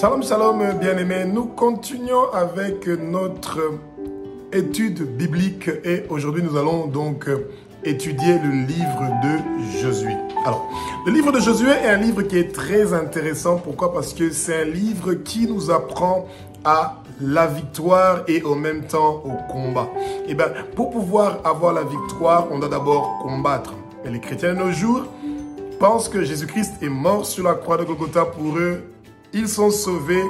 Shalom, shalom, bien-aimés. Nous continuons avec notre étude biblique et aujourd'hui nous allons donc étudier le livre de Josué. Alors, le livre de Josué est un livre qui est très intéressant. Pourquoi? Parce que c'est un livre qui nous apprend à la victoire et en même temps au combat. Et bien, pour pouvoir avoir la victoire, on doit d'abord combattre. Et les chrétiens de nos jours pensent que Jésus-Christ est mort sur la croix de Golgotha pour eux. Ils sont sauvés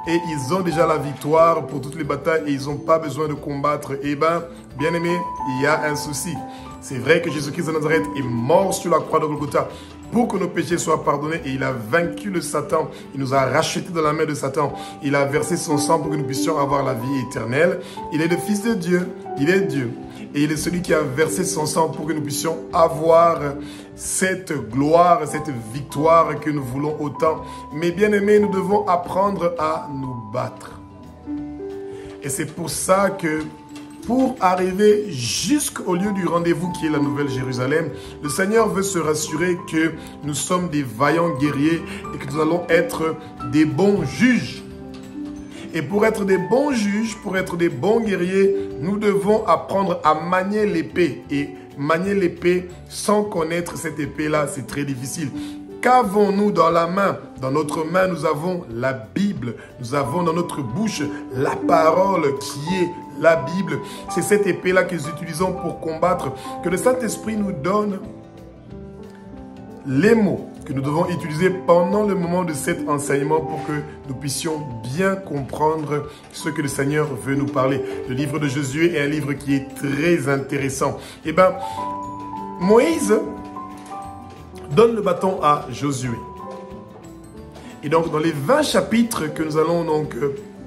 et ils ont déjà la victoire pour toutes les batailles et ils n'ont pas besoin de combattre. Eh bien, bien aimé, il y a un souci. C'est vrai que Jésus-Christ de Nazareth est mort sur la croix de Golgotha pour que nos péchés soient pardonnés et il a vaincu le Satan. Il nous a rachetés de la main de Satan. Il a versé son sang pour que nous puissions avoir la vie éternelle. Il est le Fils de Dieu. Il est Dieu. Et il est celui qui a versé son sang pour que nous puissions avoir cette gloire, cette victoire que nous voulons autant. Mais bien aimés, nous devons apprendre à nous battre. Et c'est pour ça que pour arriver jusqu'au lieu du rendez-vous qui est la Nouvelle Jérusalem, le Seigneur veut se rassurer que nous sommes des vaillants guerriers et que nous allons être des bons juges. Et pour être des bons juges, pour être des bons guerriers, nous devons apprendre à manier l'épée. Et manier l'épée sans connaître cette épée-là, c'est très difficile. Qu'avons-nous dans la main? Dans notre main, nous avons la Bible. Nous avons dans notre bouche la parole qui est la Bible. C'est cette épée-là que nous utilisons pour combattre. Que le Saint-Esprit nous donne les mots que nous devons utiliser pendant le moment de cet enseignement pour que nous puissions bien comprendre ce que le Seigneur veut nous parler. Le livre de Josué est un livre qui est très intéressant. Eh bien, Moïse donne le bâton à Josué. Et donc, dans les 20 chapitres que nous allons donc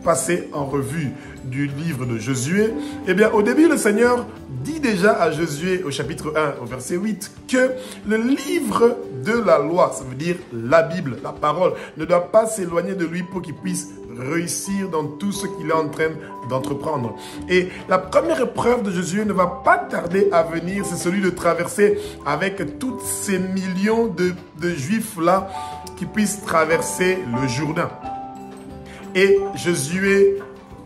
passer en revue du livre de Josué, eh bien, au début, le Seigneur dit déjà à Josué, au chapitre 1, au verset 8, que le livre de la loi, ça veut dire la Bible, la parole, ne doit pas s'éloigner de lui pour qu'il puisse réussir dans tout ce qu'il est en train d'entreprendre. Et la première épreuve de Josué ne va pas tarder à venir, c'est celui de traverser avec tous ces millions de Juifs-là qui puissent traverser le Jourdain. Et Josué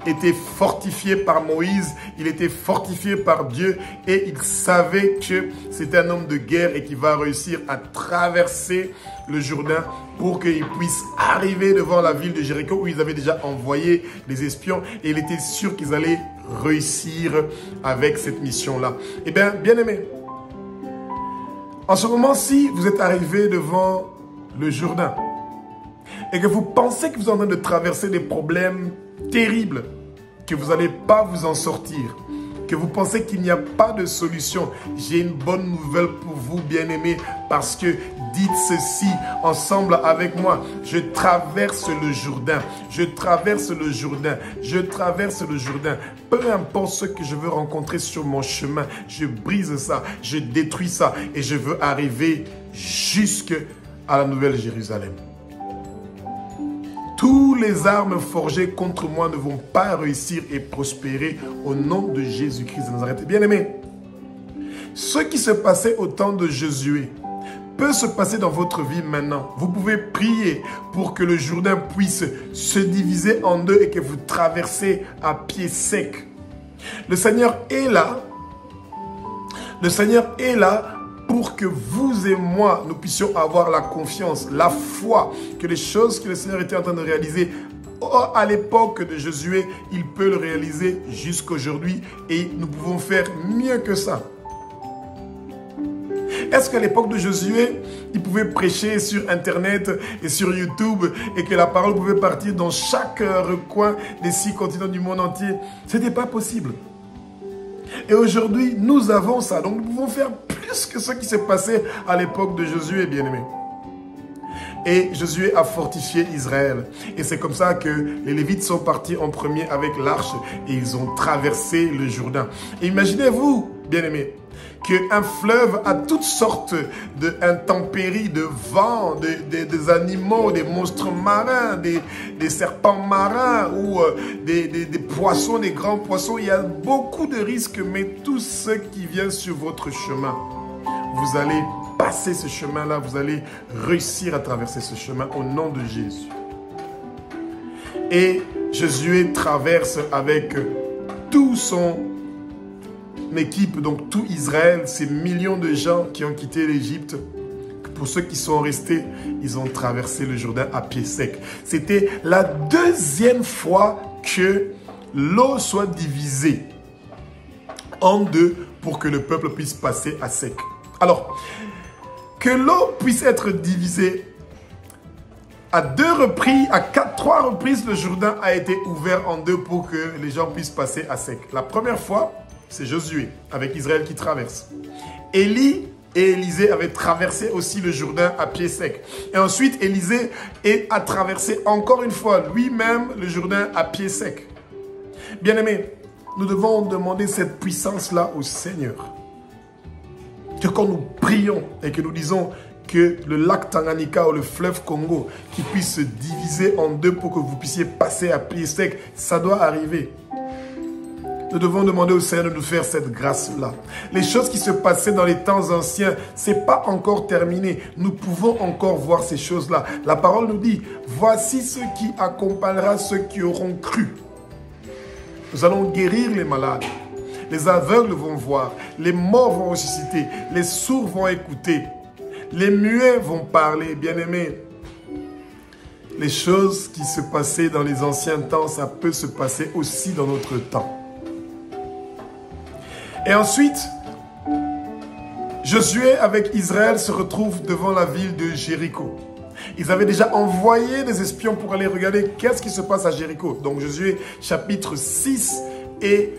était fortifié par Moïse, il était fortifié par Dieu et il savait que c'était un homme de guerre et qu'il va réussir à traverser le Jourdain pour qu'il puisse arriver devant la ville de Jéricho où ils avaient déjà envoyé des espions et il était sûr qu'ils allaient réussir avec cette mission-là. Eh bien, bien aimé, en ce moment-ci, vous êtes arrivé devant le Jourdain et que vous pensez que vous êtes en train de traverser des problèmes terribles, que vous n'allez pas vous en sortir, que vous pensez qu'il n'y a pas de solution, j'ai une bonne nouvelle pour vous, bien-aimés, parce que dites ceci ensemble avec moi. Je traverse le Jourdain, je traverse le Jourdain, je traverse le Jourdain. Peu importe ce que je veux rencontrer sur mon chemin, je brise ça, je détruis ça et je veux arriver jusqu'à la Nouvelle Jérusalem. Tous les armes forgées contre moi ne vont pas réussir et prospérer au nom de Jésus-Christ de Nazareth. Bien-aimés, ce qui se passait au temps de Josué peut se passer dans votre vie maintenant. Vous pouvez prier pour que le Jourdain puisse se diviser en deux et que vous traversez à pied sec. Le Seigneur est là. Le Seigneur est là pour que vous et moi, nous puissions avoir la confiance, la foi, que les choses que le Seigneur était en train de réaliser à l'époque de Josué, il peut le réaliser jusqu'aujourd'hui et nous pouvons faire mieux que ça. Est-ce qu'à l'époque de Josué, il pouvait prêcher sur Internet et sur YouTube et que la parole pouvait partir dans chaque recoin des 6 continents du monde entier? Ce n'était pas possible. Et aujourd'hui, nous avons ça. Donc, nous pouvons faire plus que ce qui s'est passé à l'époque de Josué, bien-aimé. Et Josué a fortifié Israël. Et c'est comme ça que les Lévites sont partis en premier avec l'arche et ils ont traversé le Jourdain. Et imaginez-vous, bien-aimés, qu'un fleuve a toutes sortes d'intempéries, de vents, des animaux, des monstres marins, des serpents marins ou des poissons, des grands poissons. Il y a beaucoup de risques, mais tout ce qui vient sur votre chemin, vous allez passer ce chemin-là, vous allez réussir à traverser ce chemin au nom de Jésus. Et Josué traverse avec tout son équipe, donc tout Israël, ces millions de gens qui ont quitté l'Égypte. Pour ceux qui sont restés, ils ont traversé le Jourdain à pied sec. C'était la deuxième fois que l'eau soit divisée en deux pour que le peuple puisse passer à sec. Alors, que l'eau puisse être divisée à trois reprises, le Jourdain a été ouvert en deux pour que les gens puissent passer à sec. La première fois, c'est Josué avec Israël qui traverse. Élie et Élisée avaient traversé aussi le Jourdain à pied sec. Et ensuite, Élisée a traversé encore une fois lui-même le Jourdain à pied sec. Bien-aimés, nous devons demander cette puissance-là au Seigneur. Que quand nous prions et que nous disons que le lac Tanganyika ou le fleuve Congo qui puisse se diviser en deux pour que vous puissiez passer à pied sec, ça doit arriver. Nous devons demander au Seigneur de nous faire cette grâce-là. Les choses qui se passaient dans les temps anciens, ce n'est pas encore terminé. Nous pouvons encore voir ces choses-là. La parole nous dit, voici ce qui accompagnera ceux qui auront cru. Nous allons guérir les malades. Les aveugles vont voir. Les morts vont ressusciter. Les sourds vont écouter. Les muets vont parler. Bien-aimés, les choses qui se passaient dans les anciens temps, ça peut se passer aussi dans notre temps. Et ensuite, Josué avec Israël se retrouve devant la ville de Jéricho. Ils avaient déjà envoyé des espions pour aller regarder qu'est-ce qui se passe à Jéricho. Donc Josué chapitre 6 est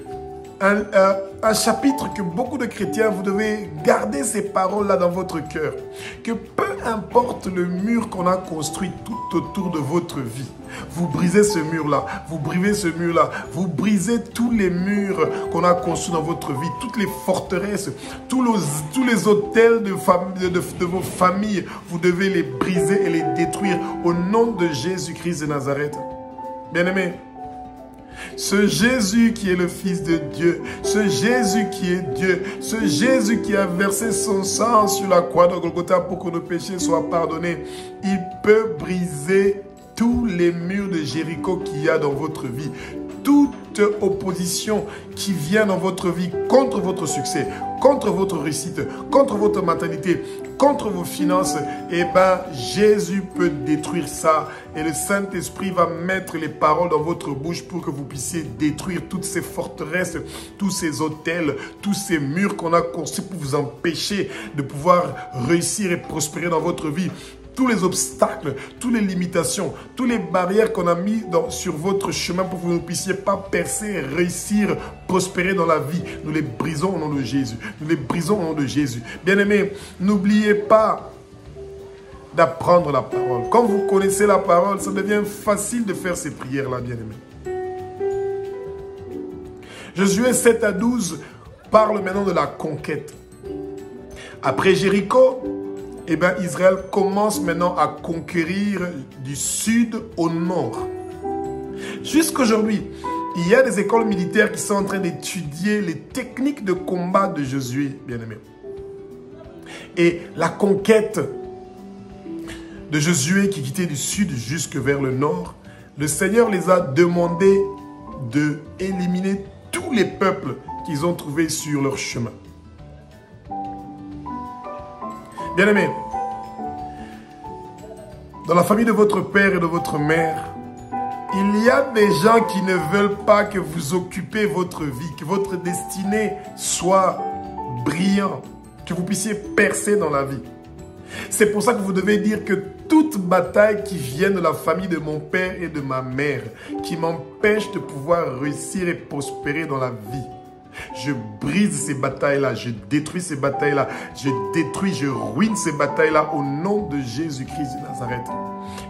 un chapitre que beaucoup de chrétiens, vous devez garder ces paroles-là dans votre cœur. Que peu importe le mur qu'on a construit tout autour de votre vie, vous brisez ce mur-là, vous brisez ce mur-là, vous brisez tous les murs qu'on a construits dans votre vie, toutes les forteresses, tous les hôtels de vos familles, vous devez les briser et les détruire au nom de Jésus-Christ de Nazareth. Bien-aimés, ce Jésus qui est le Fils de Dieu, ce Jésus qui est Dieu, ce Jésus qui a versé son sang sur la croix de Golgotha pour que nos péchés soient pardonnés, il peut briser tous les murs de Jéricho qu'il y a dans votre vie. Toute opposition qui vient dans votre vie contre votre succès, contre votre réussite, contre votre maternité, contre vos finances, eh bien, Jésus peut détruire ça. Et le Saint-Esprit va mettre les paroles dans votre bouche pour que vous puissiez détruire toutes ces forteresses, tous ces hôtels, tous ces murs qu'on a construits pour vous empêcher de pouvoir réussir et prospérer dans votre vie. Tous les obstacles, toutes les limitations, toutes les barrières qu'on a mis sur votre chemin pour que vous ne puissiez pas percer, réussir, prospérer dans la vie. Nous les brisons au nom de Jésus. Nous les brisons au nom de Jésus. Bien-aimés, n'oubliez pas d'apprendre la parole. Quand vous connaissez la parole, ça devient facile de faire ces prières-là, bien-aimés. Josué 7 à 12 parle maintenant de la conquête. Après Jéricho, eh bien, Israël commence maintenant à conquérir du sud au nord. Jusqu'aujourd'hui, il y a des écoles militaires qui sont en train d'étudier les techniques de combat de Josué, bien-aimé. Et la conquête de Josué qui quittait du sud jusque vers le nord, le Seigneur les a demandé d'éliminer tous les peuples qu'ils ont trouvés sur leur chemin. Bien-aimés, dans la famille de votre père et de votre mère, il y a des gens qui ne veulent pas que vous occupiez votre vie, que votre destinée soit brillante, que vous puissiez percer dans la vie. C'est pour ça que vous devez dire que toute bataille qui vient de la famille de mon père et de ma mère, qui m'empêche de pouvoir réussir et prospérer dans la vie, je brise ces batailles-là, je détruis ces batailles-là, je ruine ces batailles-là au nom de Jésus-Christ de Nazareth.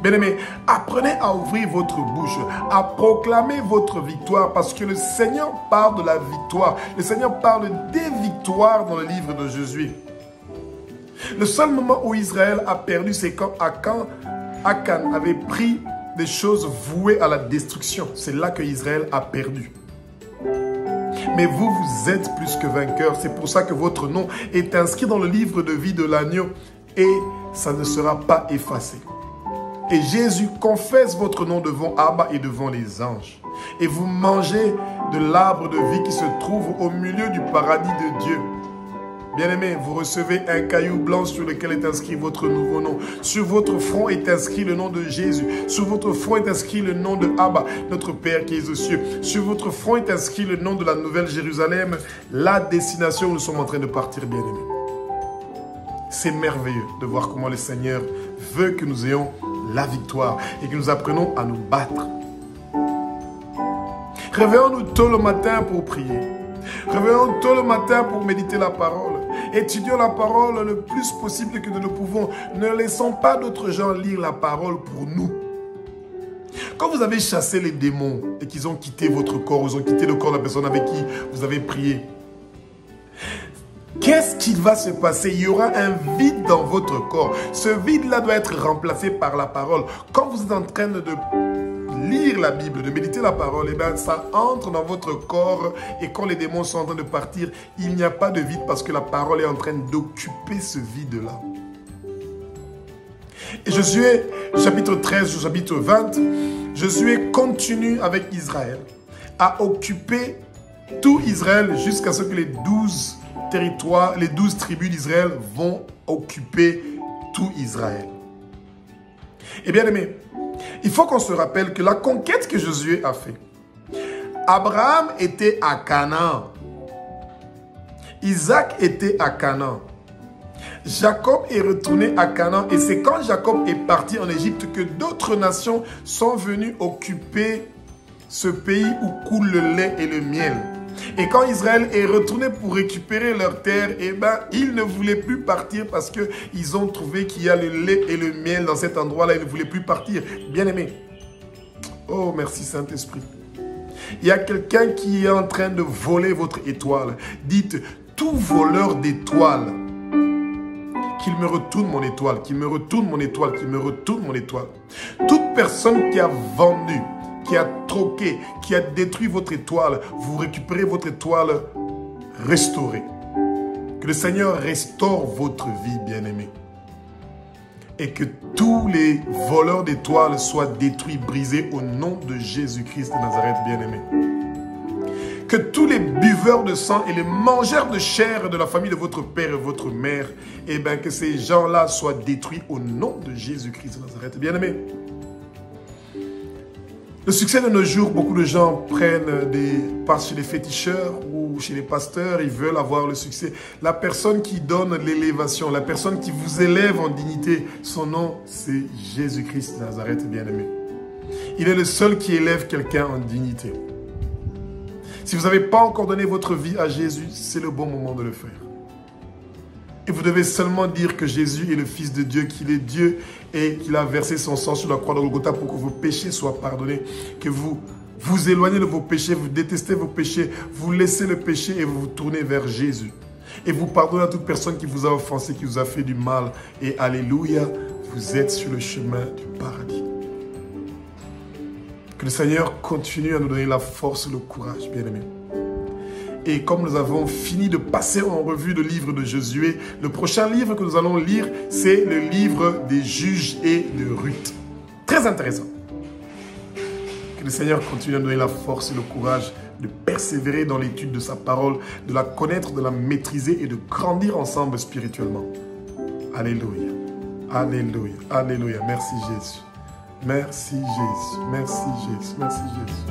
Bien-aimés, apprenez à ouvrir votre bouche, à proclamer votre victoire parce que le Seigneur parle de la victoire. Le Seigneur parle des victoires dans le livre de Josué. Le seul moment où Israël a perdu, c'est quand Akan avait pris des choses vouées à la destruction. C'est là que Israël a perdu. Mais vous, vous êtes plus que vainqueurs. C'est pour ça que votre nom est inscrit dans le livre de vie de l'agneau et ça ne sera pas effacé. Et Jésus confesse votre nom devant Abba et devant les anges. Et vous mangez de l'arbre de vie qui se trouve au milieu du paradis de Dieu. Bien-aimés, vous recevez un caillou blanc sur lequel est inscrit votre nouveau nom. Sur votre front est inscrit le nom de Jésus. Sur votre front est inscrit le nom de Abba, notre Père qui est aux cieux. Sur votre front est inscrit le nom de la Nouvelle Jérusalem, la destination où nous sommes en train de partir, bien-aimés. C'est merveilleux de voir comment le Seigneur veut que nous ayons la victoire et que nous apprenons à nous battre. Réveillons-nous tôt le matin pour prier. Réveillons-nous tôt le matin pour méditer la parole. Étudions la parole le plus possible que nous le pouvons. Ne laissons pas d'autres gens lire la parole pour nous. Quand vous avez chassé les démons et qu'ils ont quitté votre corps, ils ont quitté le corps de la personne avec qui vous avez prié, qu'est-ce qui va se passer? Il y aura un vide dans votre corps. Ce vide-là doit être remplacé par la parole. Quand vous êtes en train de lire la Bible, de méditer la parole, eh bien, ça entre dans votre corps et quand les démons sont en train de partir, il n'y a pas de vide parce que la parole est en train d'occuper ce vide-là. Et Josué, chapitre 13, chapitre 20, Josué continue avec Israël à occuper tout Israël jusqu'à ce que les 12 territoires, les 12 tribus d'Israël vont occuper tout Israël. Et bien aimé, il faut qu'on se rappelle que la conquête que Josué a fait, Abraham était à Canaan, Isaac était à Canaan, Jacob est retourné à Canaan et c'est quand Jacob est parti en Égypte que d'autres nations sont venues occuper ce pays où coule le lait et le miel. Et quand Israël est retourné pour récupérer leur terre, eh ben, ils ne voulaient plus partir parce qu'ils ont trouvé qu'il y a le lait et le miel dans cet endroit-là. Ils ne voulaient plus partir. Bien-aimés, oh merci Saint-Esprit. Il y a quelqu'un qui est en train de voler votre étoile. Dites, tout voleur d'étoiles, qu'il me retourne mon étoile, qu'il me retourne mon étoile, qu'il me retourne mon étoile. Toute personne qui a vendu, qui a troqué, qui a détruit votre étoile, vous récupérez votre étoile restaurée. Que le Seigneur restaure votre vie, bien-aimé. Et que tous les voleurs d'étoiles soient détruits, brisés au nom de Jésus-Christ de Nazareth, bien-aimé. Que tous les buveurs de sang et les mangeurs de chair de la famille de votre père et votre mère, eh bien que ces gens-là soient détruits au nom de Jésus-Christ de Nazareth, bien-aimé. Le succès de nos jours, beaucoup de gens passent chez les féticheurs ou chez les pasteurs, ils veulent avoir le succès. La personne qui donne l'élévation, la personne qui vous élève en dignité, son nom c'est Jésus-Christ de Nazareth, bien-aimé. Il est le seul qui élève quelqu'un en dignité. Si vous n'avez pas encore donné votre vie à Jésus, c'est le bon moment de le faire. Et vous devez seulement dire que Jésus est le Fils de Dieu, qu'il est Dieu et qu'il a versé son sang sur la croix de Golgotha pour que vos péchés soient pardonnés, que vous vous éloignez de vos péchés, vous détestez vos péchés, vous laissez le péché et vous vous tournez vers Jésus. Et vous pardonnez à toute personne qui vous a offensé, qui vous a fait du mal. Et alléluia, vous êtes sur le chemin du paradis. Que le Seigneur continue à nous donner la force et le courage, bien-aimés. Et comme nous avons fini de passer en revue le livre de Josué, le prochain livre que nous allons lire, c'est le livre des juges et de Ruth. Très intéressant. Que le Seigneur continue à nous donner la force et le courage de persévérer dans l'étude de sa parole, de la connaître, de la maîtriser et de grandir ensemble spirituellement. Alléluia. Alléluia. Alléluia. Merci Jésus. Merci Jésus. Merci Jésus. Merci Jésus.